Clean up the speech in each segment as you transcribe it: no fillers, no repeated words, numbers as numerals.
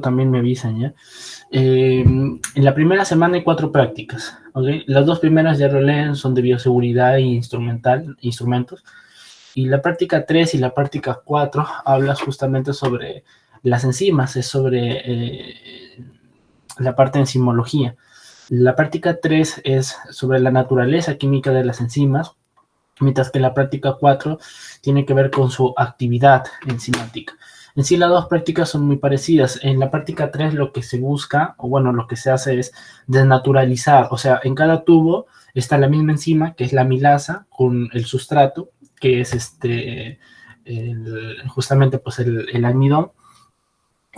también me avisan, ¿ya? En la primera semana hay 4 prácticas, ¿ok? Las 2 primeras ya lo leen, son de bioseguridad e instrumentos. Y la práctica 3 y la práctica 4 hablas justamente sobre las enzimas, es sobre la parte de enzimología. La práctica 3 es sobre la naturaleza química de las enzimas, mientras que la práctica 4 tiene que ver con su actividad enzimática. En sí, las dos prácticas son muy parecidas. En la práctica 3 lo que se busca, o bueno, lo que se hace es desnaturalizar, o sea, en cada tubo está la misma enzima, que es la amilasa, con el sustrato, que es justamente pues el almidón,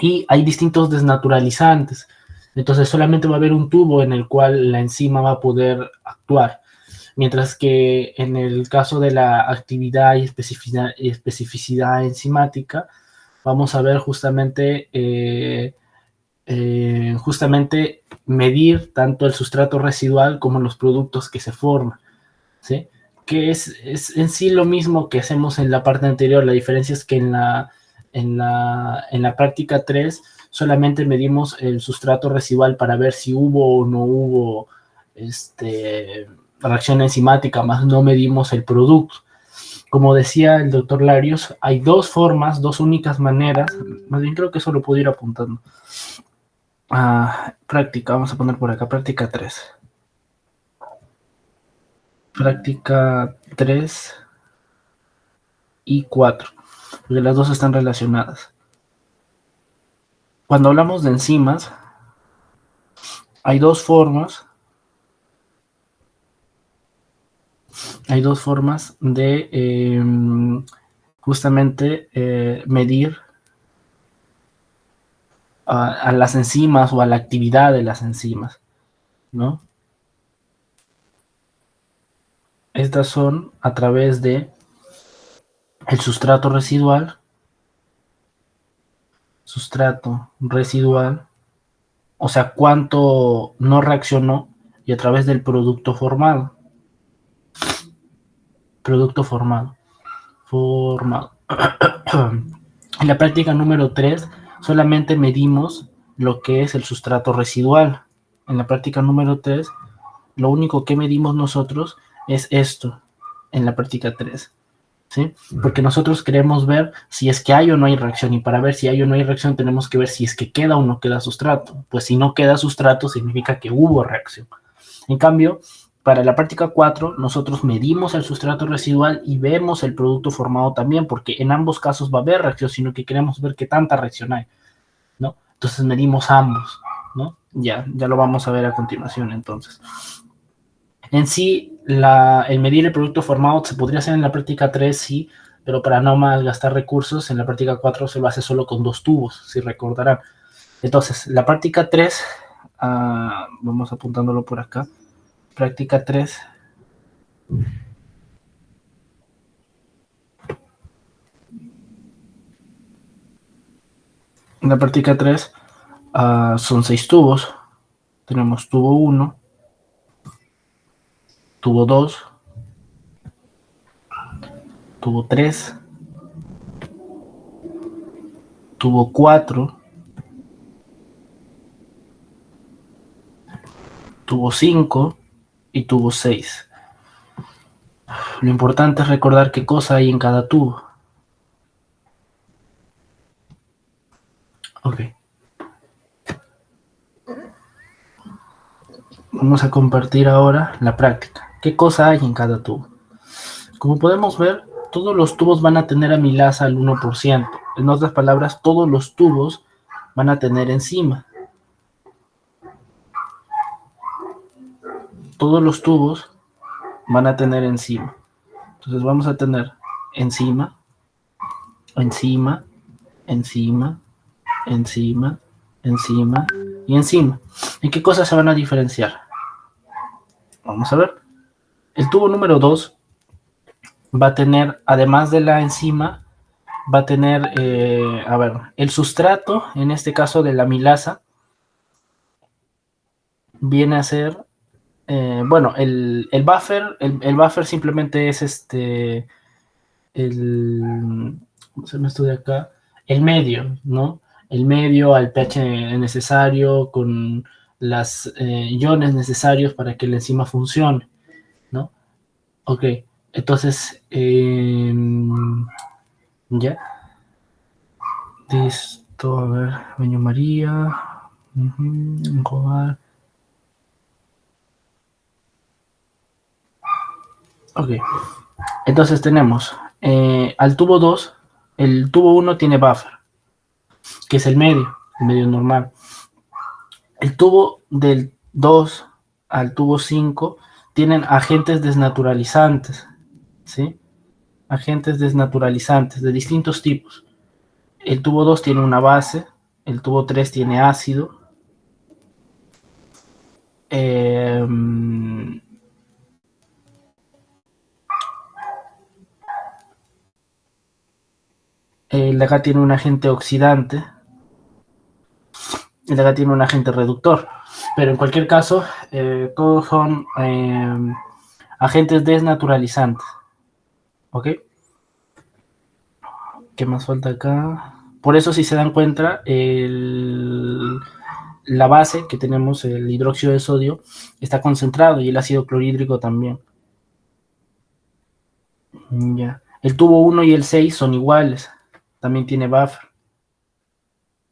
y hay distintos desnaturalizantes. Entonces solamente va a haber un tubo en el cual la enzima va a poder actuar. Mientras que en el caso de la actividad y especificidad enzimática, vamos a ver justamente medir tanto el sustrato residual como los productos que se forman, ¿sí? Que es en sí lo mismo que hacemos en la parte anterior. La diferencia es que en la práctica 3 solamente medimos el sustrato residual para ver si hubo o no hubo reacción enzimática, más no medimos el producto. Como decía el doctor Larios, hay dos formas, dos únicas maneras, más bien creo que eso lo puedo ir apuntando. Práctica, vamos a poner por acá, práctica 3. Práctica 3 y 4, porque las dos están relacionadas. Cuando hablamos de enzimas, hay dos formas de justamente medir a las enzimas o a la actividad de las enzimas, ¿no? Estas son a través de el sustrato residual, o sea, cuánto no reaccionó, y a través del producto formado. En la práctica número 3 solamente medimos lo que es el sustrato residual. En la práctica número 3 lo único que medimos nosotros es esto, en la práctica 3, ¿sí? Porque nosotros queremos ver si es que hay o no hay reacción, y para ver si hay o no hay reacción tenemos que ver si es que queda o no queda sustrato. Pues si no queda sustrato significa que hubo reacción. En cambio, para la práctica 4, nosotros medimos el sustrato residual y vemos el producto formado también, porque en ambos casos va a haber reacción, sino que queremos ver qué tanta reacción hay, ¿no? Entonces medimos ambos, ¿no? Ya lo vamos a ver a continuación, entonces. En sí, el medir el producto formado se podría hacer en la práctica 3, sí, pero para no malgastar recursos, en la práctica 4 se lo hace solo con 2 tubos, si recordarán. Entonces, la práctica 3, vamos apuntándolo por acá, práctica 3. En la práctica 3 son 6 tubos. Tenemos tubo 1, tubo 2, tubo 3, tubo 4, tubo 5 y tubo 6. Lo importante es recordar qué cosa hay en cada tubo. Ok. Vamos a compartir ahora la práctica. ¿Qué cosa hay en cada tubo? Como podemos ver, todos los tubos van a tener amilasa al 1%. En otras palabras, todos los tubos van a tener enzima. Todos los tubos van a tener enzima. Entonces vamos a tener enzima, enzima, enzima, enzima, enzima y enzima. ¿En qué cosas se van a diferenciar? Vamos a ver. El tubo número 2 va a tener, además de la enzima, va a tener, el sustrato, en este caso de la amilasa, viene a ser, el buffer, el buffer simplemente es ¿cómo se llama esto de acá? El medio, ¿no? el medio al pH necesario, con las iones necesarios para que la enzima funcione, ¿no? Ok, entonces, ya, listo, a ver, Baño María, Gobar. Ok, entonces tenemos al tubo 2, el tubo 1 tiene buffer, que es el medio normal. El tubo del 2 al tubo 5 tienen agentes desnaturalizantes, ¿sí? Agentes desnaturalizantes de distintos tipos. El tubo 2 tiene una base, el tubo 3 tiene ácido. El de acá tiene un agente oxidante, el de acá tiene un agente reductor. Pero en cualquier caso, todos son agentes desnaturalizantes. ¿Ok? ¿Qué más falta acá? Por eso, si se dan cuenta, la base que tenemos, el hidróxido de sodio, está concentrado y el ácido clorhídrico también. Ya. El tubo 1 y el 6 son iguales, también tiene buffer.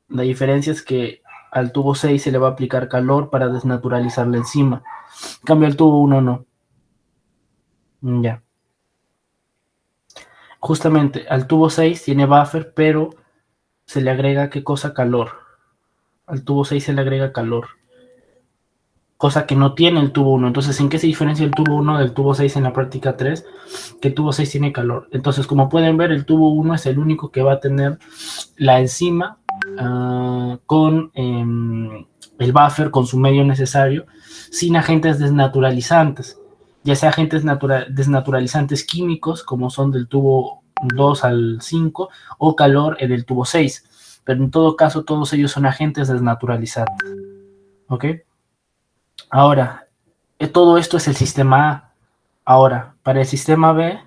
La diferencia es que al tubo 6 se le va a aplicar calor para desnaturalizar la enzima. En cambio, al tubo 1 no. Ya. Justamente, al tubo 6 tiene buffer, pero se le agrega, ¿qué cosa? Calor. Al tubo 6 se le agrega calor, cosa que no tiene el tubo 1. Entonces, ¿en qué se diferencia el tubo 1 del tubo 6 en la práctica 3? Que el tubo 6 tiene calor. Entonces, como pueden ver, el tubo 1 es el único que va a tener la enzima con el buffer, con su medio necesario, sin agentes desnaturalizantes, ya sea agentes desnaturalizantes químicos, como son del tubo 2 al 5, o calor en el tubo 6. Pero en todo caso, todos ellos son agentes desnaturalizantes. ¿Ok? Ahora, todo esto es el sistema A. Ahora, para el sistema B,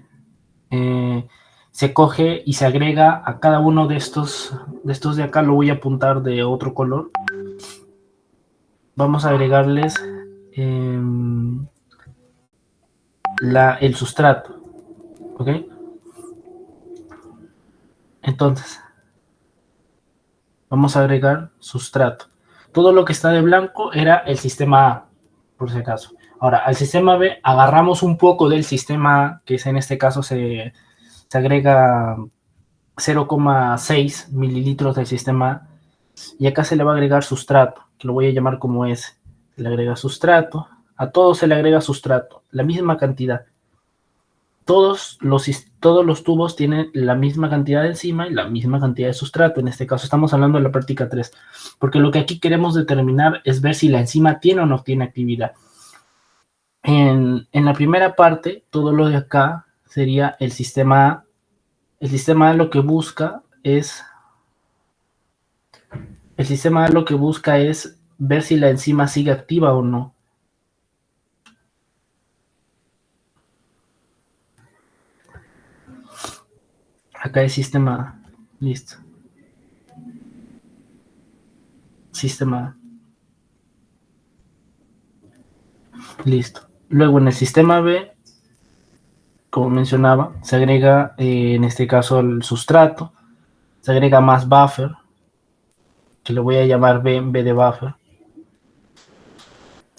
se coge y se agrega a cada uno de estos de acá. Lo voy a apuntar de otro color. Vamos a agregarles eh, el sustrato. ¿Ok? Entonces, vamos a agregar sustrato. Todo lo que está de blanco era el sistema A, por si acaso. Ahora, al sistema B agarramos un poco del sistema A, que es en este caso se agrega 0,6 mililitros del sistema A, y acá se le va a agregar sustrato, que lo voy a llamar como S. Se le agrega sustrato, a todo se le agrega sustrato, la misma cantidad. Todos los tubos tienen la misma cantidad de enzima y la misma cantidad de sustrato. En este caso estamos hablando de la práctica 3, porque lo que aquí queremos determinar es ver si la enzima tiene o no tiene actividad. En la primera parte, todo lo de acá sería el sistema A. El sistema A lo que busca es ver si la enzima sigue activa o no. Acá es sistema A. Listo. Sistema A. Listo. Luego en el sistema B, como mencionaba, se agrega en este caso el sustrato, se agrega más buffer, que le voy a llamar B en vez de buffer.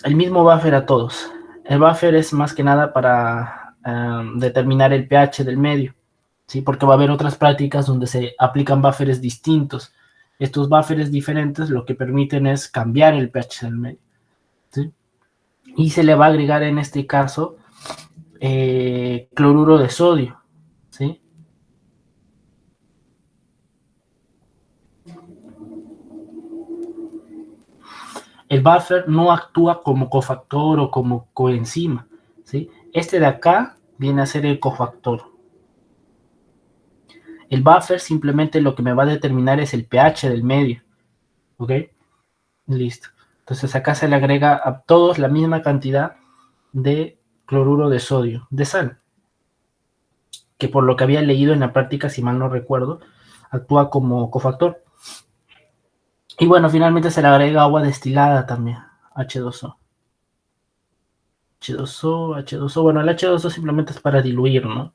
El mismo buffer a todos. El buffer es más que nada para determinar el pH del medio, ¿sí? Porque va a haber otras prácticas donde se aplican buffers distintos. Estos buffers diferentes lo que permiten es cambiar el pH del medio, ¿sí? Y se le va a agregar en este caso cloruro de sodio, ¿sí? El buffer no actúa como cofactor o como coenzima, ¿sí? Este de acá viene a ser el cofactor. El buffer simplemente lo que me va a determinar es el pH del medio, ¿ok? Listo. Entonces acá se le agrega a todos la misma cantidad de cloruro de sodio, de sal, que por lo que había leído en la práctica, si mal no recuerdo, actúa como cofactor. Y bueno, finalmente se le agrega agua destilada también, H2O. H2O, H2O. Bueno, el H2O simplemente es para diluir, ¿no?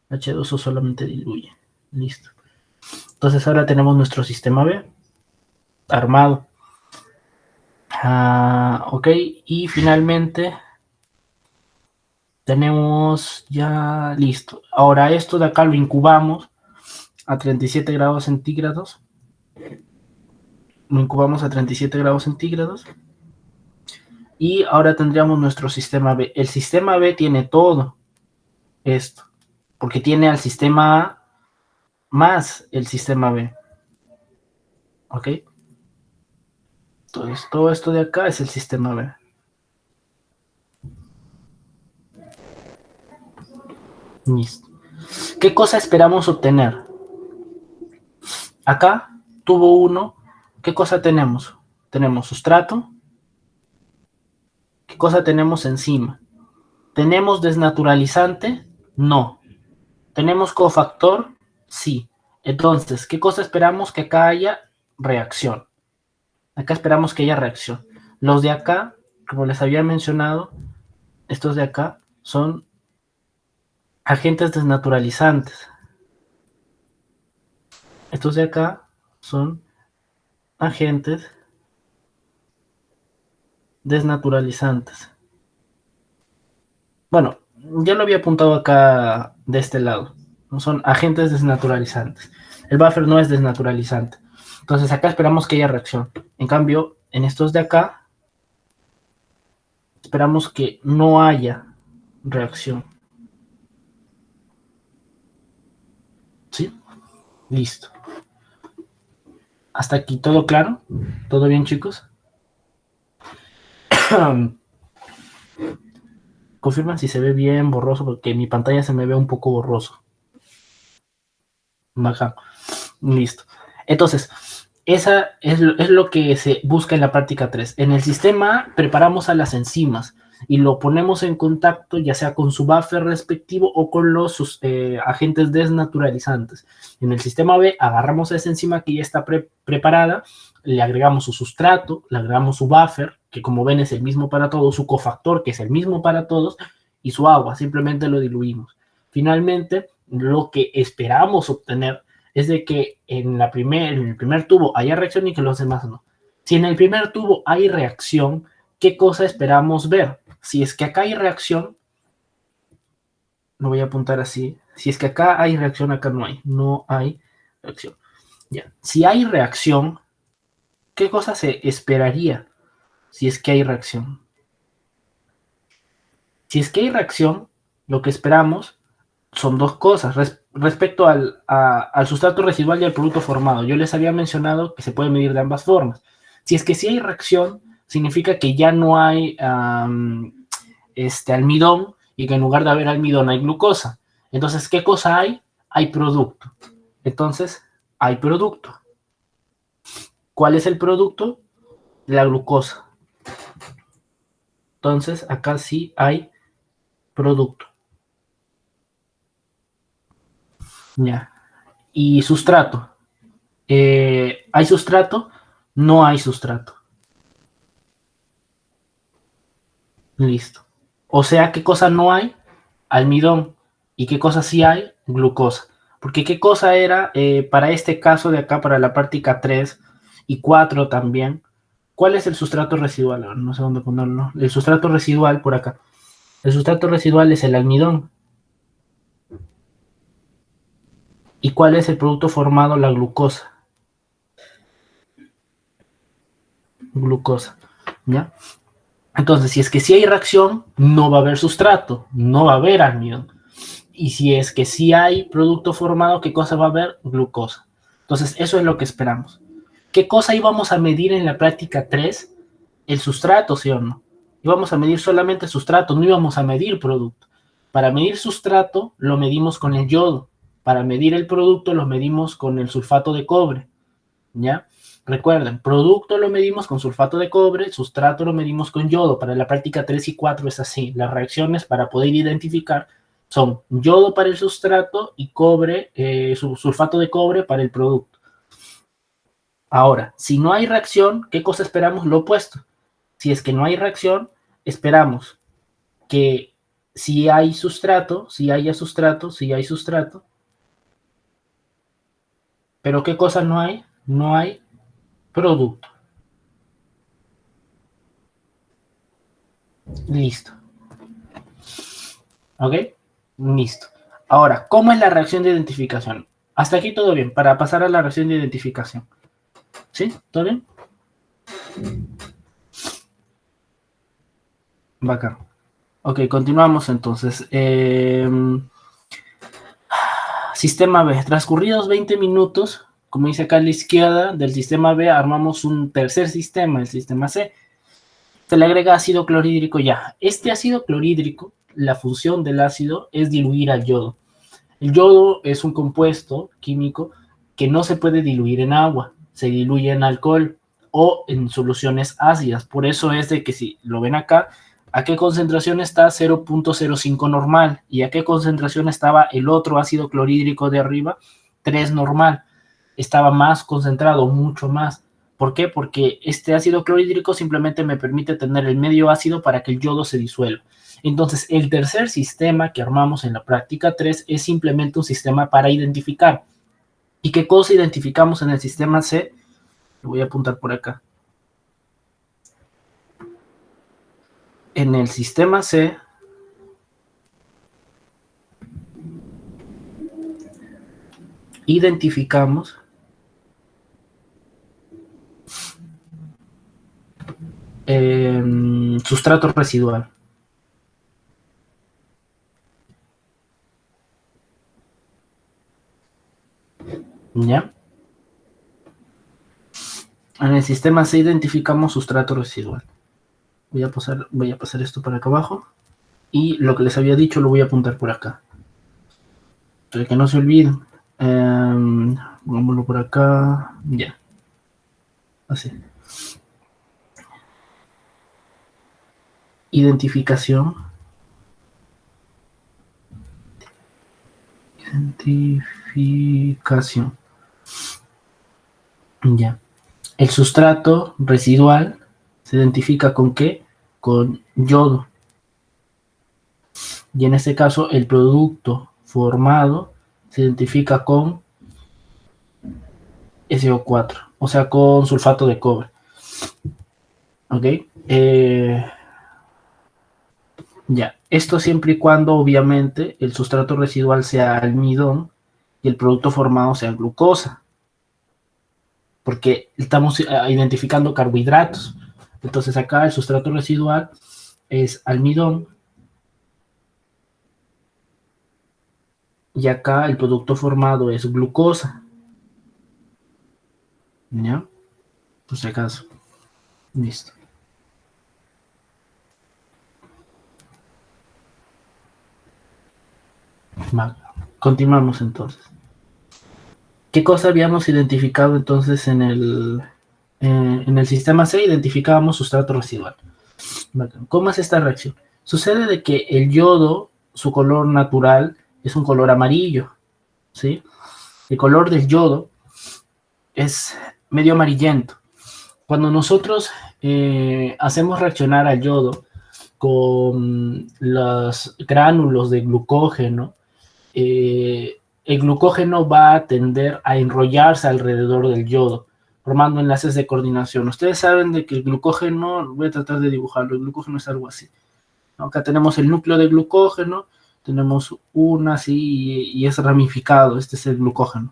H2O solamente diluye. Listo. Entonces ahora tenemos nuestro sistema B armado. Ok, y finalmente tenemos ya listo. Ahora esto de acá lo incubamos a 37 grados centígrados. Lo incubamos a 37 grados centígrados. Y ahora tendríamos nuestro sistema B. El sistema B tiene todo esto, porque tiene al sistema A más el sistema B. ¿Ok? Entonces, todo esto de acá es el sistema B. Listo. ¿Qué cosa esperamos obtener? Acá tubo 1. ¿Qué cosa tenemos? Tenemos sustrato. ¿Qué cosa tenemos encima? ¿Tenemos desnaturalizante? No. ¿Tenemos cofactor? Sí. Entonces, ¿qué cosa esperamos que acá haya? Reacción. Acá esperamos que haya reacción. Los de acá, como les había mencionado, estos de acá son agentes desnaturalizantes. Estos de acá son agentes desnaturalizantes. Bueno, ya lo había apuntado acá de este lado. Son agentes desnaturalizantes. El buffer no es desnaturalizante. Entonces acá esperamos que haya reacción. En cambio, en estos de acá, esperamos que no haya reacción. ¿Sí? Listo. Hasta aquí, ¿todo claro? ¿Todo bien, chicos? Confirman si se ve bien borroso, porque mi pantalla se me ve un poco borroso. Baja. Listo. Entonces, esa es lo que se busca en la práctica 3. En el sistema preparamos a las enzimas y lo ponemos en contacto ya sea con su buffer respectivo o con los agentes desnaturalizantes. En el sistema B agarramos esa enzima que ya está preparada, le agregamos su sustrato, le agregamos su buffer, que como ven es el mismo para todos, su cofactor, que es el mismo para todos, y su agua, simplemente lo diluimos. Finalmente, lo que esperamos obtener es de que en el primer tubo haya reacción y que los demás no. Si en el primer tubo hay reacción, ¿qué cosa esperamos ver? Si es que acá hay reacción, lo voy a apuntar así. Si es que acá hay reacción, acá no hay. No hay reacción. Ya. Si hay reacción, ¿qué cosa se esperaría si es que hay reacción? Si es que hay reacción, lo que esperamos son dos cosas respecto al sustrato residual y al producto formado. Yo les había mencionado que se puede medir de ambas formas. Si es que sí hay reacción, significa que ya no hay almidón y que en lugar de haber almidón hay glucosa. Entonces, ¿qué cosa hay? Hay producto. Entonces, hay producto. ¿Cuál es el producto? La glucosa. Entonces, acá sí hay producto. Ya. Y sustrato. ¿Hay sustrato? No hay sustrato. Listo. O sea, ¿qué cosa no hay? Almidón. ¿Y qué cosa sí hay? Glucosa. Porque ¿qué cosa era para este caso de acá, para la práctica 3 y 4 también? ¿Cuál es el sustrato residual? Ahora, no sé dónde ponerlo. El sustrato residual por acá. El sustrato residual es el almidón. ¿Y cuál es el producto formado? La glucosa. Glucosa. ¿Ya? Entonces, si es que sí hay reacción, no va a haber sustrato, no va a haber almidón. Y si es que sí hay producto formado, ¿qué cosa va a haber? Glucosa. Entonces, eso es lo que esperamos. ¿Qué cosa íbamos a medir en la práctica 3? El sustrato, ¿sí o no? Íbamos a medir solamente sustrato, no íbamos a medir producto. Para medir sustrato, lo medimos con el yodo. Para medir el producto, lo medimos con el sulfato de cobre. ¿Ya? Recuerden, producto lo medimos con sulfato de cobre, sustrato lo medimos con yodo. Para la práctica 3 y 4 es así. Las reacciones para poder identificar son yodo para el sustrato y cobre, sulfato de cobre para el producto. Ahora, si no hay reacción, ¿qué cosa esperamos? Lo opuesto. Si es que no hay reacción, esperamos que si hay sustrato, si haya sustrato, si hay sustrato. Pero ¿qué cosa no hay? No hay producto. Listo. ¿Ok? Listo. Ahora, ¿cómo es la reacción de identificación? Hasta aquí todo bien, para pasar a la reacción de identificación. ¿Sí? ¿Todo bien? Bacán. Ok, continuamos entonces. Sistema B. Transcurridos 20 minutos, como dice acá a la izquierda, del sistema B armamos un tercer sistema, el sistema C. Se le agrega ácido clorhídrico ya. Este ácido clorhídrico, la función del ácido es diluir al yodo. El yodo es un compuesto químico que no se puede diluir en agua, se diluye en alcohol o en soluciones ácidas. Por eso es de que si lo ven acá, ¿a qué concentración está 0.05 normal? ¿Y a qué concentración estaba el otro ácido clorhídrico de arriba? 3 normal. Estaba más concentrado, mucho más. ¿Por qué? Porque este ácido clorhídrico simplemente me permite tener el medio ácido para que el yodo se disuelva. Entonces, el tercer sistema que armamos en la práctica 3 es simplemente un sistema para identificar. ¿Y qué cosa identificamos en el sistema C? Lo voy a apuntar por acá. En el sistema C identificamos sustrato residual. ¿Ya? En el sistema C identificamos sustrato residual. Voy a pasar esto para acá abajo. Y lo que les había dicho lo voy a apuntar por acá. Para que no se olviden. Pongámoslo por acá. Ya. Así. Identificación. Identificación. Ya. El sustrato residual se identifica con qué? Con yodo. Y en este caso el producto formado se identifica con SO4, o sea, con sulfato de cobre. ¿Ok? Ya. Esto siempre y cuando, obviamente, el sustrato residual sea almidón y el producto formado sea glucosa. Porque estamos identificando carbohidratos. Entonces acá el sustrato residual es almidón y acá el producto formado es glucosa. ¿Ya? Por si acaso. Listo. Vale. Continuamos entonces. ¿Qué cosa habíamos identificado entonces en el sistema C? Identificábamos sustrato residual. Vale. ¿Cómo es esta reacción? Sucede de que el yodo, su color natural es un color amarillo. ¿Sí? El color del yodo es medio amarillento. Cuando nosotros hacemos reaccionar al yodo con los gránulos de glucógeno, el glucógeno va a tender a enrollarse alrededor del yodo, formando enlaces de coordinación. Ustedes saben de que el glucógeno, voy a tratar de dibujarlo, el glucógeno es algo así. Acá tenemos el núcleo de glucógeno, tenemos una así y es ramificado, este es el glucógeno,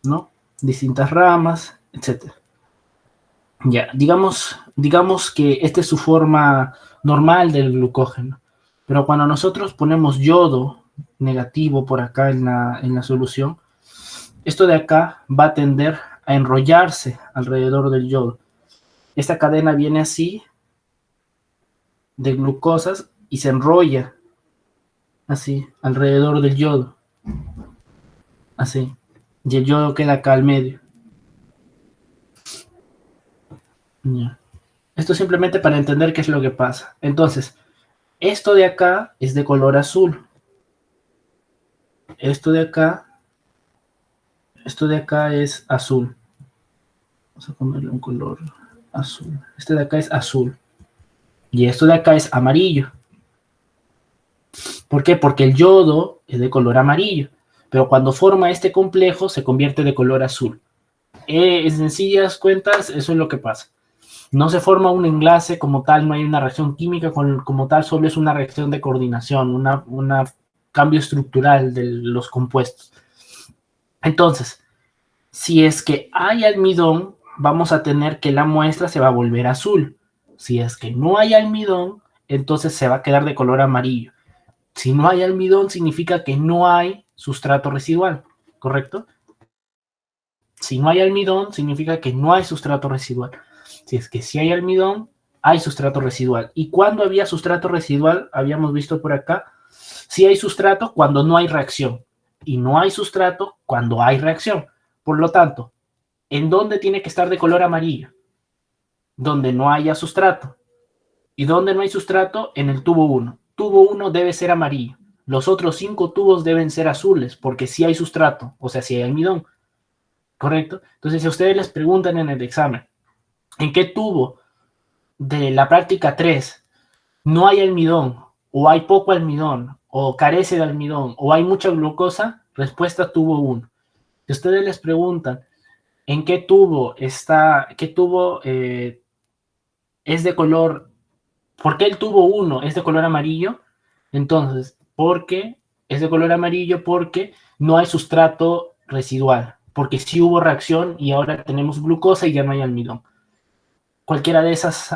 ¿no? Distintas ramas, etcétera. Ya, digamos que esta es su forma normal del glucógeno, pero cuando nosotros ponemos yodo negativo por acá en la solución, esto de acá va a tender a enrollarse alrededor del yodo. Esta cadena viene así de glucosas y se enrolla así alrededor del yodo, así, y el yodo queda acá al medio. Ya. Esto simplemente para entender qué es lo que pasa. Entonces, esto de acá es de color azul. Esto de acá es azul. Vamos a ponerle un color azul. Este de acá es azul. Y esto de acá es amarillo. ¿Por qué? Porque el yodo es de color amarillo. Pero cuando forma este complejo se convierte de color azul. En sencillas cuentas, eso es lo que pasa. No se forma un enlace como tal, no hay una reacción química como tal, solo es una reacción de coordinación, una cambio estructural de los compuestos. Entonces, si es que hay almidón, vamos a tener que la muestra se va a volver azul. Si es que no hay almidón, entonces se va a quedar de color amarillo. Si no hay almidón, significa que no hay sustrato residual, ¿correcto? Si no hay almidón, significa que no hay sustrato residual. Si es que sí hay almidón, hay sustrato residual. ¿Y cuándo había sustrato residual? Habíamos visto por acá. Sí hay sustrato cuando no hay reacción. Y no hay sustrato cuando hay reacción. Por lo tanto, ¿en dónde tiene que estar de color amarillo? Donde no haya sustrato. ¿Y dónde no hay sustrato? En el tubo 1. Tubo 1 debe ser amarillo. Los otros 5 tubos deben ser azules, porque sí hay sustrato, o sea, sí hay almidón. ¿Correcto? Entonces, si ustedes les preguntan en el examen, ¿en qué tubo de la práctica 3 no hay almidón, o hay poco almidón, o carece de almidón, o hay mucha glucosa? Respuesta tubo 1. Si ustedes les preguntan, ¿en qué tubo está, qué tubo es de color, por qué el tubo 1 es de color amarillo? Entonces, porque es de color amarillo porque no hay sustrato residual, porque sí hubo reacción y ahora tenemos glucosa y ya no hay almidón. Cualquiera de esas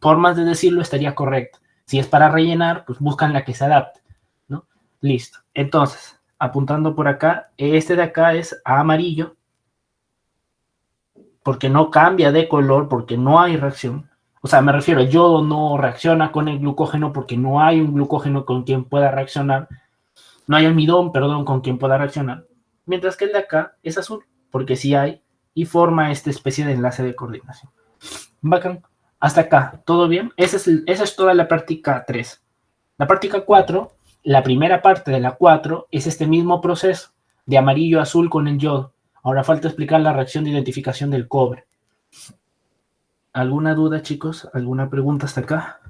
formas de decirlo estaría correcta. Si es para rellenar, pues buscan la que se adapte, ¿no? Listo. Entonces, apuntando por acá, este de acá es amarillo, porque no cambia de color, porque no hay reacción. O sea, me refiero, el yodo no reacciona con el glucógeno porque no hay un glucógeno con quien pueda reaccionar. No hay almidón, perdón, con quien pueda reaccionar. Mientras que el de acá es azul, porque sí hay y forma esta especie de enlace de coordinación. Bacán. Hasta acá, ¿todo bien? Esa es toda la práctica 3. La práctica 4, la primera parte de la 4 es este mismo proceso de amarillo a azul con el yodo. Ahora falta explicar la reacción de identificación del cobre. ¿Alguna duda, chicos? ¿Alguna pregunta hasta acá?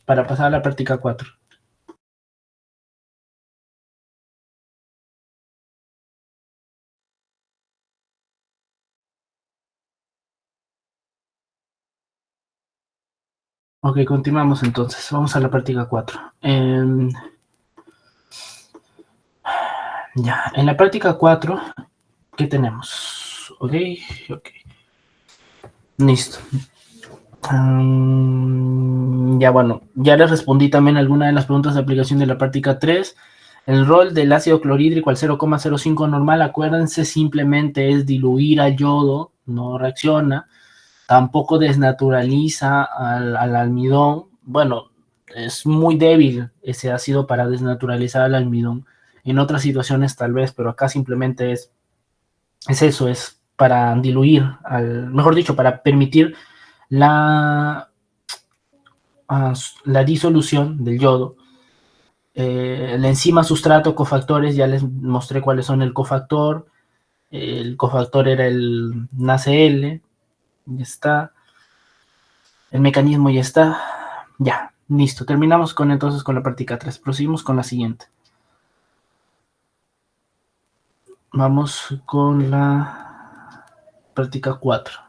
Para pasar a la práctica 4. Ok, continuamos entonces. Vamos a la práctica 4. Ya, en la práctica 4, ¿qué tenemos? Ok. Listo. Ya bueno, ya les respondí también algunas de las preguntas de aplicación de la práctica 3. El rol del ácido clorhídrico al 0,05 normal, acuérdense, simplemente es diluir al yodo, no reacciona, tampoco desnaturaliza al almidón. Bueno, es muy débil ese ácido para desnaturalizar al almidón. En otras situaciones tal vez, pero acá simplemente es eso, es para diluir, mejor dicho, para permitir la la disolución del yodo. La enzima sustrato cofactores, ya les mostré cuáles son el cofactor. El cofactor era el NaCl, ya está. El mecanismo ya está. Ya, listo. Terminamos entonces con la práctica 3. Proseguimos con la siguiente. Vamos con la práctica 4.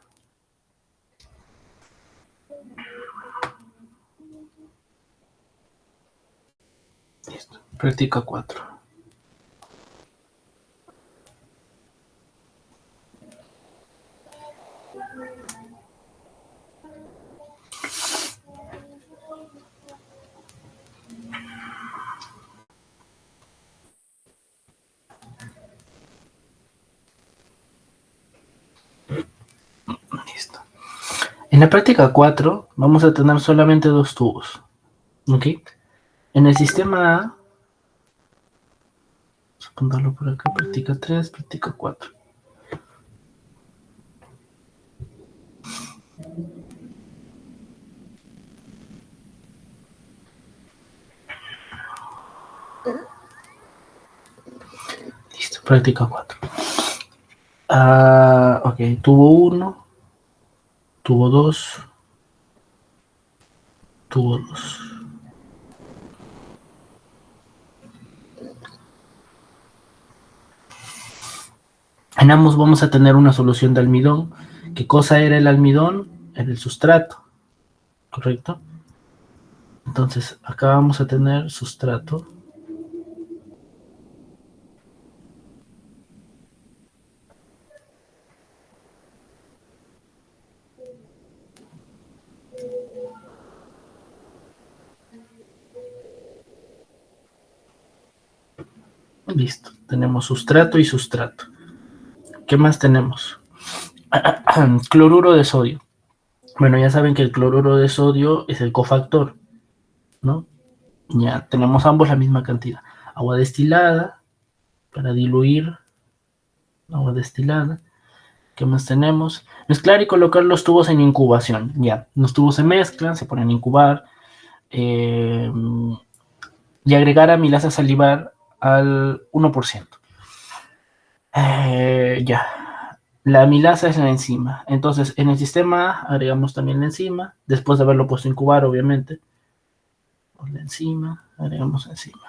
Listo. Práctica 4. Listo. En la práctica 4 vamos a tener solamente 2 tubos. ¿Ok? En el sistema A, vamos a apuntarlo por acá, práctica 3, práctica 4. Listo, práctica 4. Ok, tubo 1, tubo 2, tubo 2. En ambos vamos a tener una solución de almidón. ¿Qué cosa era el almidón? Era el sustrato, ¿correcto? Entonces, acá vamos a tener sustrato. Listo, tenemos sustrato y sustrato. ¿Qué más tenemos? Cloruro de sodio. Bueno, ya saben que el cloruro de sodio es el cofactor, ¿no? Ya tenemos ambos la misma cantidad. Agua destilada para diluir, agua destilada. ¿Qué más tenemos? Mezclar y colocar los tubos en incubación. Ya, los tubos se mezclan, se ponen a incubar. Y agregar amilasa salivar al 1%. Ya. La amilasa es la enzima. Entonces, en el sistema A agregamos también la enzima, después de haberlo puesto a incubar, obviamente. La enzima, agregamos enzima.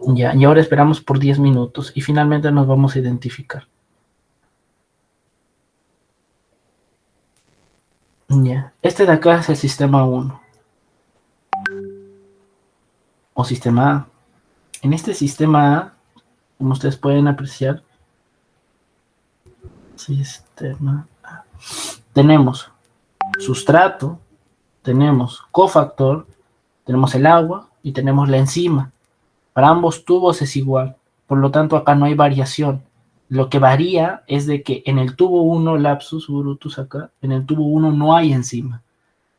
Ya, y ahora esperamos por 10 minutos y finalmente nos vamos a identificar. Ya, este de acá es el sistema 1 o sistema A. En este sistema A, como ustedes pueden apreciar, sistema A, tenemos sustrato, tenemos cofactor, tenemos el agua y tenemos la enzima. Para ambos tubos es igual, por lo tanto acá no hay variación. Lo que varía es de que en el tubo 1, lapsus brutus acá, en el tubo 1 no hay enzima.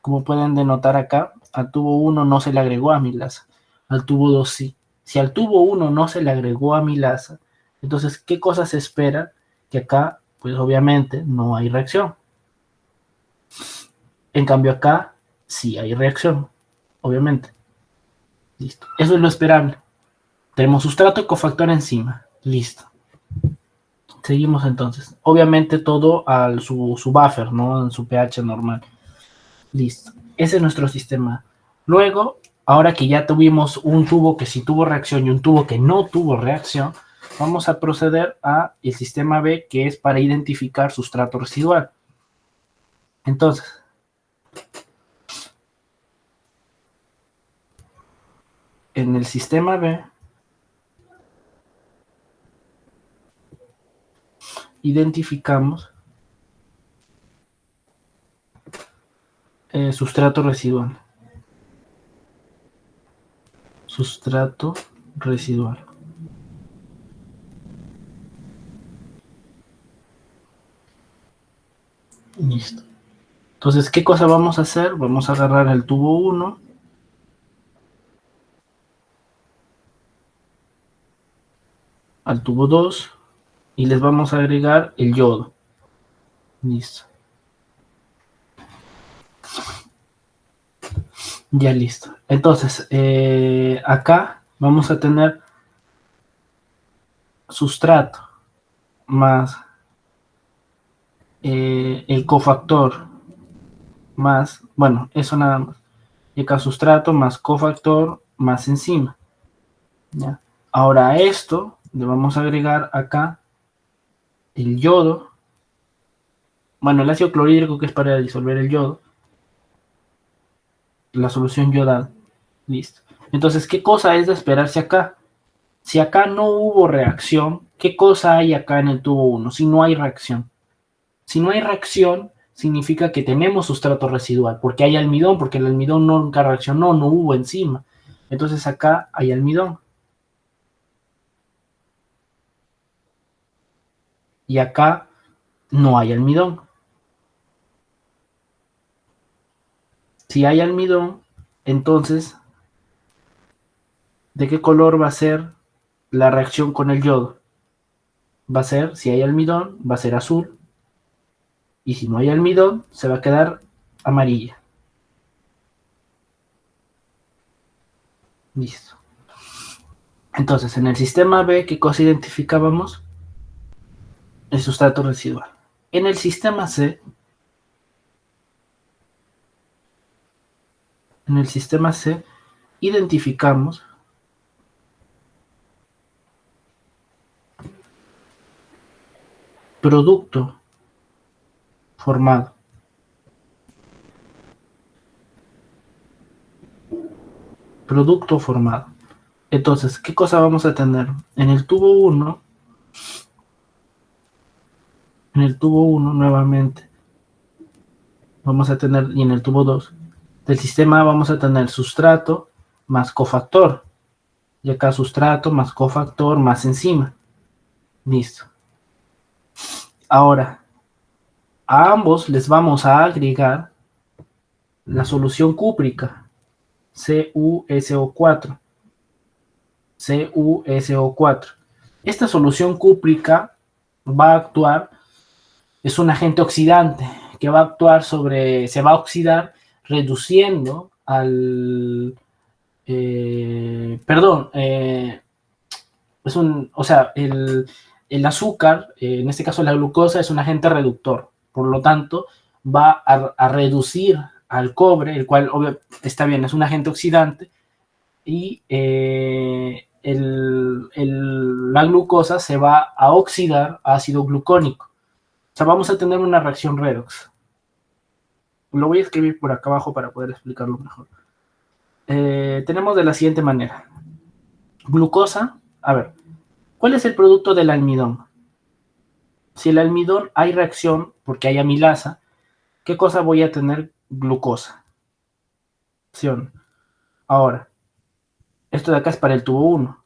Como pueden denotar acá, al tubo 1 no se le agregó amilasa, al tubo 2 sí. Si al tubo 1 no se le agregó amilasa, entonces, ¿qué cosa se espera? Que acá, pues obviamente, no hay reacción. En cambio acá, sí hay reacción, obviamente. Listo. Eso es lo esperable. Tenemos sustrato y cofactor encima. Listo. Seguimos entonces. Obviamente todo a su buffer, ¿no? En su pH normal. Listo. Ese es nuestro sistema. Luego, ahora que ya tuvimos un tubo que sí tuvo reacción y un tubo que no tuvo reacción, vamos a proceder a el sistema B, que es para identificar sustrato residual. Entonces, en el sistema B, identificamos sustrato residual. Sustrato residual. Listo. Entonces, ¿qué cosa vamos a hacer? Vamos a agarrar el tubo 1, al tubo 2 y les vamos a agregar el yodo. Listo. Ya listo. Entonces, acá vamos a tener sustrato más el cofactor más, bueno, eso nada más. Y acá sustrato más cofactor más enzima. ¿Ya? Ahora a esto le vamos a agregar acá el yodo. Bueno, el ácido clorhídrico, que es para disolver el yodo. La solución yodada. Listo. Entonces, ¿qué cosa es de esperarse acá? Si acá no hubo reacción, ¿qué cosa hay acá en el tubo 1? Si no hay reacción. Si no hay reacción, significa que tenemos sustrato residual, porque hay almidón, porque el almidón nunca reaccionó, no hubo enzima. Entonces acá hay almidón. Y acá no hay almidón. Si hay almidón, entonces, ¿de qué color va a ser la reacción con el yodo? Va a ser, si hay almidón, va a ser azul. Y si no hay almidón, se va a quedar amarilla. Listo. Entonces, en el sistema B, ¿qué cosa identificábamos? el sustrato residual. En el sistema C, identificamos producto formado. Producto formado. Entonces, ¿qué cosa vamos a tener? En el tubo 1, nuevamente, vamos a tener, y en el tubo 2, del sistema vamos a tener sustrato más cofactor. Y acá sustrato más cofactor más enzima. Listo. Ahora, a ambos les vamos a agregar la solución cúprica, CuSO4. CuSO4. Esta solución cúprica va a actuar, es un agente oxidante que va a actuar se va a oxidar reduciendo al, el azúcar, en este caso la glucosa, es un agente reductor, por lo tanto va a reducir al cobre, el cual obvio, está bien, es un agente oxidante, y la glucosa se va a oxidar a ácido glucónico. O sea, vamos a tener una reacción redox. Lo voy a escribir por acá abajo para poder explicarlo mejor. Tenemos de la siguiente manera. Glucosa, a ver, ¿cuál es el producto del almidón? Si el almidón hay reacción, porque hay amilasa, ¿qué cosa voy a tener? Glucosa. Ahora, esto de acá es para el tubo 1.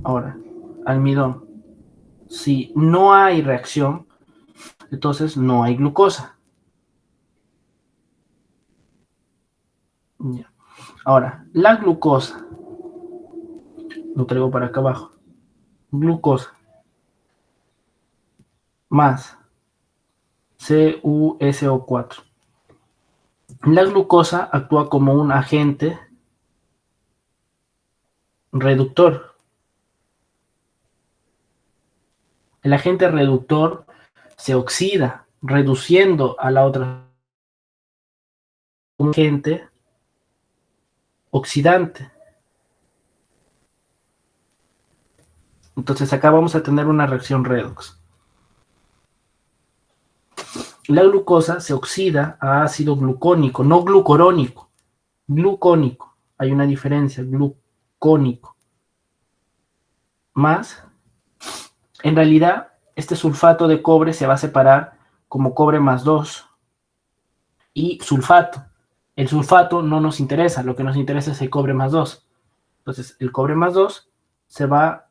Ahora, almidón. Si no hay reacción, entonces no hay glucosa. Ya. Ahora, la glucosa, lo traigo para acá abajo. Glucosa más CuSO4. La glucosa actúa como un agente reductor. El agente reductor se oxida, reduciendo a la otra agente oxidante. Entonces acá vamos a tener una reacción redox. La glucosa se oxida a ácido glucónico, no glucorónico, glucónico. Hay una diferencia, glucónico. Más, en realidad, este sulfato de cobre se va a separar como cobre más 2 y sulfato. El sulfato no nos interesa, lo que nos interesa es el cobre más 2. Entonces, el cobre más 2 se va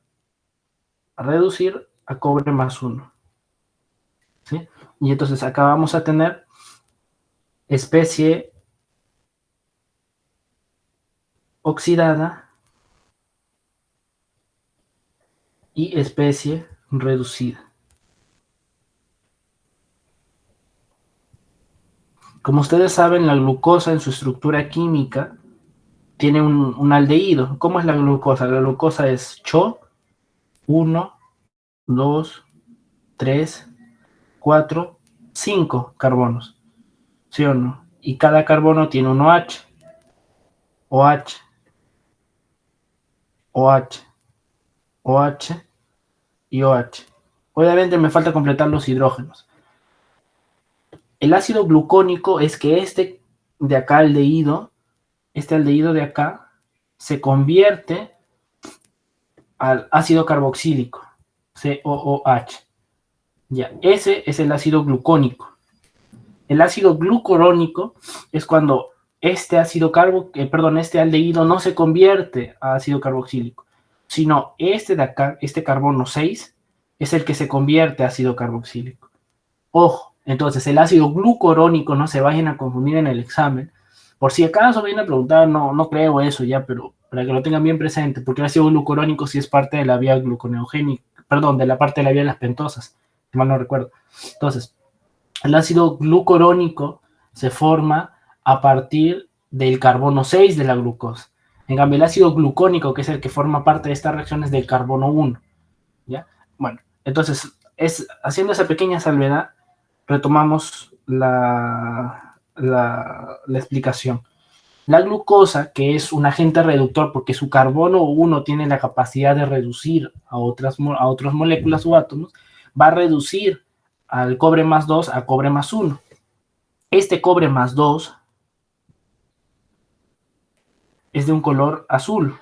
a reducir a cobre más 1. ¿Sí? Y entonces acá vamos a tener especie oxidada y especie reducida. Como ustedes saben, la glucosa en su estructura química tiene un aldehído. ¿Cómo es la glucosa? La glucosa es CHO, 1, 2, 3, 4, 5 carbonos. ¿Sí o no? Y cada carbono tiene un OH. OH, OH, OH y OH. Obviamente me falta completar los hidrógenos. El ácido glucónico es que este de acá, aldehído, este aldehído de acá, se convierte al ácido carboxílico, COOH. Ya, ese es el ácido glucónico. El ácido glucurónico es cuando este este aldehído no se convierte a ácido carboxílico, sino este de acá, este carbono 6, es el que se convierte a ácido carboxílico. Ojo, entonces el ácido glucurónico, no se vayan a confundir en el examen. Por si acaso vienen a preguntar, no creo eso ya, pero para que lo tengan bien presente, porque el ácido glucurónico sí es parte de la vía gluconeogénica, perdón, de la parte de la vía de las pentosas, si mal no recuerdo. Entonces, el ácido glucurónico se forma a partir del carbono 6 de la glucosa. En cambio, el ácido glucónico, que es el que forma parte de estas reacciones, del carbono 1. ¿Ya? Bueno, entonces, haciendo esa pequeña salvedad, retomamos la explicación. La glucosa, que es un agente reductor porque su carbono 1 tiene la capacidad de reducir a otras moléculas o átomos, va a reducir al cobre más 2 a cobre más 1. Este cobre más 2 es de un color azul.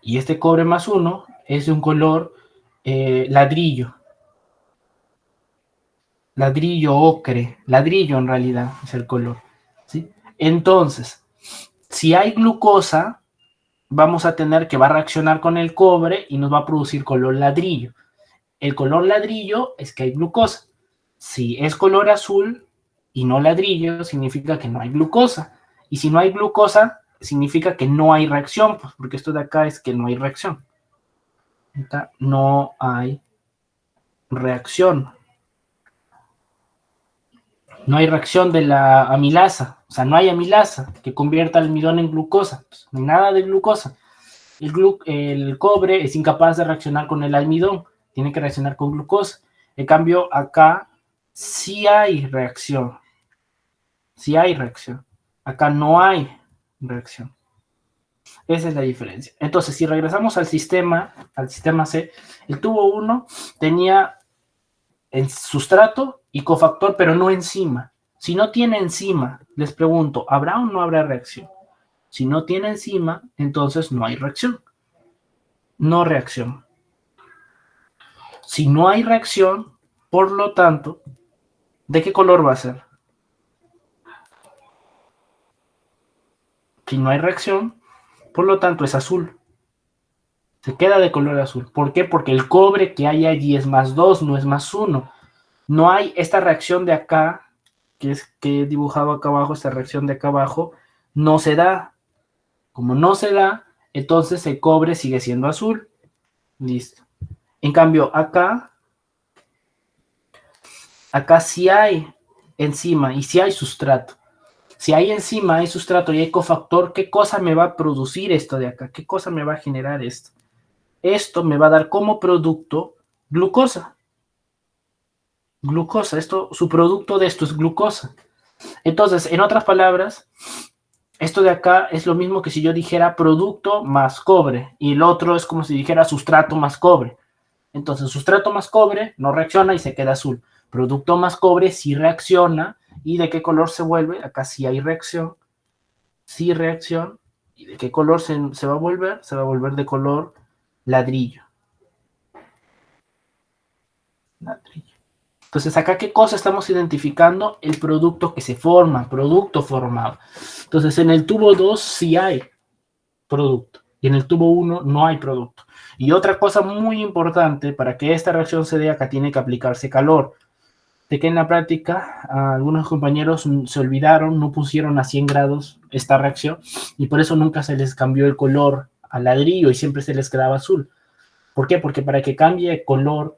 Y este cobre más 1 es de un color ladrillo. Ladrillo ocre. Ladrillo en realidad es el color. ¿Sí? Entonces, si hay glucosa, vamos a tener que va a reaccionar con el cobre y nos va a producir color ladrillo. El color ladrillo es que hay glucosa. Si es color azul y no ladrillo, significa que no hay glucosa. Y si no hay glucosa, significa que no hay reacción, pues porque esto de acá es que no hay reacción. Acá no hay reacción. No hay reacción de la amilasa. O sea, no hay amilasa que convierta el almidón en glucosa. Pues, no hay nada de glucosa. El cobre es incapaz de reaccionar con el almidón. Tiene que reaccionar con glucosa. En cambio, acá sí hay reacción. Sí hay reacción. Acá no hay reacción. Esa es la diferencia. Entonces, si regresamos al sistema C, el tubo 1 tenía el sustrato y cofactor, pero no enzima. Si no tiene enzima, les pregunto, ¿habrá o no habrá reacción? Si no tiene enzima, entonces no hay reacción. No reacción. Si no hay reacción, por lo tanto, ¿de qué color va a ser? Si no hay reacción, por lo tanto es azul. Se queda de color azul. ¿Por qué? Porque el cobre que hay allí es más 2, no es más 1. No hay esta reacción de acá, que he dibujado acá abajo, esta reacción de acá abajo, no se da. Como no se da, entonces el cobre sigue siendo azul. Listo. En cambio, acá sí hay enzima y sí hay sustrato. Si hay enzima, hay sustrato y hay cofactor, ¿qué cosa me va a producir esto de acá? ¿Qué cosa me va a generar esto? Esto me va a dar como producto glucosa. Glucosa, su producto de esto es glucosa. Entonces, en otras palabras, esto de acá es lo mismo que si yo dijera producto más cobre y el otro es como si dijera sustrato más cobre. Entonces, sustrato más cobre no reacciona y se queda azul. Producto más cobre sí reacciona. ¿Y de qué color se vuelve? Acá sí hay reacción. Sí reacción. ¿Y de qué color se va a volver? Se va a volver de color ladrillo. Ladrillo. Entonces, acá, ¿qué cosa estamos identificando? El producto que se forma, producto formado. Entonces, en el tubo 2 sí hay producto. Y en el tubo 1 no hay producto. Y otra cosa muy importante, para que esta reacción se dé, acá tiene que aplicarse calor. De que en la práctica algunos compañeros se olvidaron, no pusieron a 100 grados esta reacción y por eso nunca se les cambió el color al ladrillo y siempre se les quedaba azul. ¿Por qué? Porque para que cambie color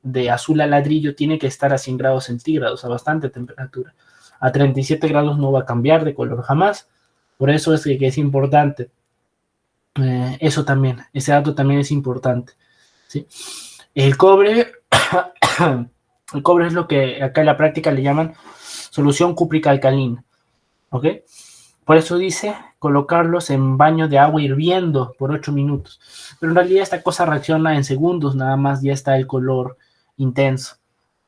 de azul a ladrillo tiene que estar a 100 grados centígrados, a bastante temperatura. A 37 grados no va a cambiar de color jamás. Por eso es que es importante. Eso también, ese dato también es importante. ¿Sí? El cobre... El cobre es lo que acá en la práctica le llaman solución cúprica alcalina. ¿Ok? Por eso dice colocarlos en baño de agua hirviendo por 8 minutos. Pero en realidad esta cosa reacciona en segundos, nada más ya está el color intenso,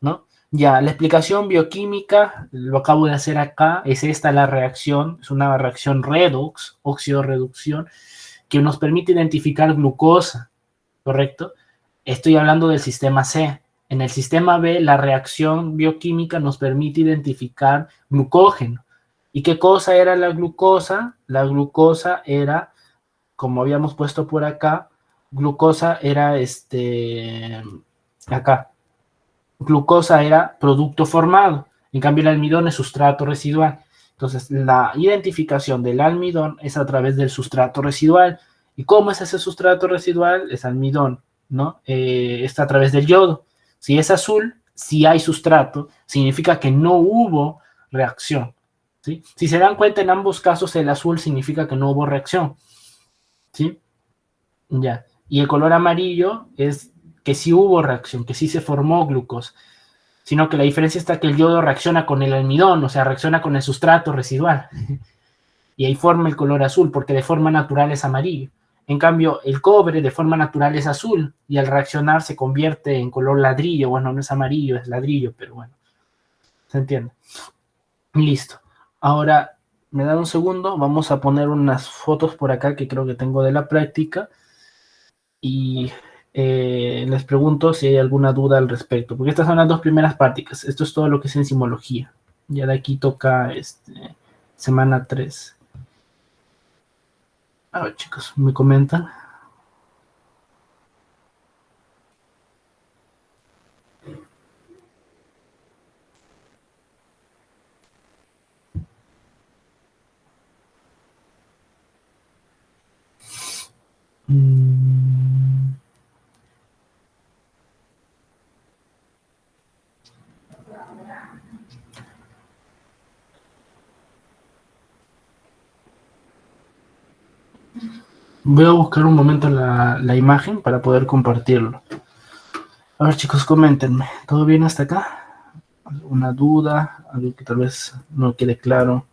¿no? Ya, la explicación bioquímica, lo acabo de hacer acá, es esta la reacción, es una reacción redox, óxido-reducción, que nos permite identificar glucosa, ¿correcto? Estoy hablando del sistema C. En el sistema B, la reacción bioquímica nos permite identificar glucógeno. ¿Y qué cosa era la glucosa? La glucosa era, como habíamos puesto por acá, glucosa era acá. Glucosa era producto formado. En cambio, el almidón es sustrato residual. Entonces, la identificación del almidón es a través del sustrato residual. ¿Y cómo es ese sustrato residual? Es almidón, ¿no? Está a través del yodo. Si es azul, si hay sustrato, significa que no hubo reacción. ¿Sí? Si se dan cuenta, en ambos casos el azul significa que no hubo reacción. ¿Sí? Ya. Y el color amarillo es que sí hubo reacción, que sí se formó glucosa, sino que la diferencia está que el yodo reacciona con el almidón, o sea, reacciona con el sustrato residual, y ahí forma el color azul, porque de forma natural es amarillo. En cambio, el cobre de forma natural es azul, y al reaccionar se convierte en color ladrillo. Bueno, no es amarillo, es ladrillo, pero bueno, ¿se entiende? Listo. Ahora, me da un segundo, vamos a poner unas fotos por acá que creo que tengo de la práctica, y les pregunto si hay alguna duda al respecto, porque estas son las dos primeras prácticas. Esto es todo lo que es enzimología. Ya de aquí toca semana 3. A ver, chicos, me comentan. Voy a buscar un momento la imagen para poder compartirlo. A ver, chicos, coméntenme. ¿Todo bien hasta acá? ¿Alguna duda? ¿Algo que tal vez no quede claro?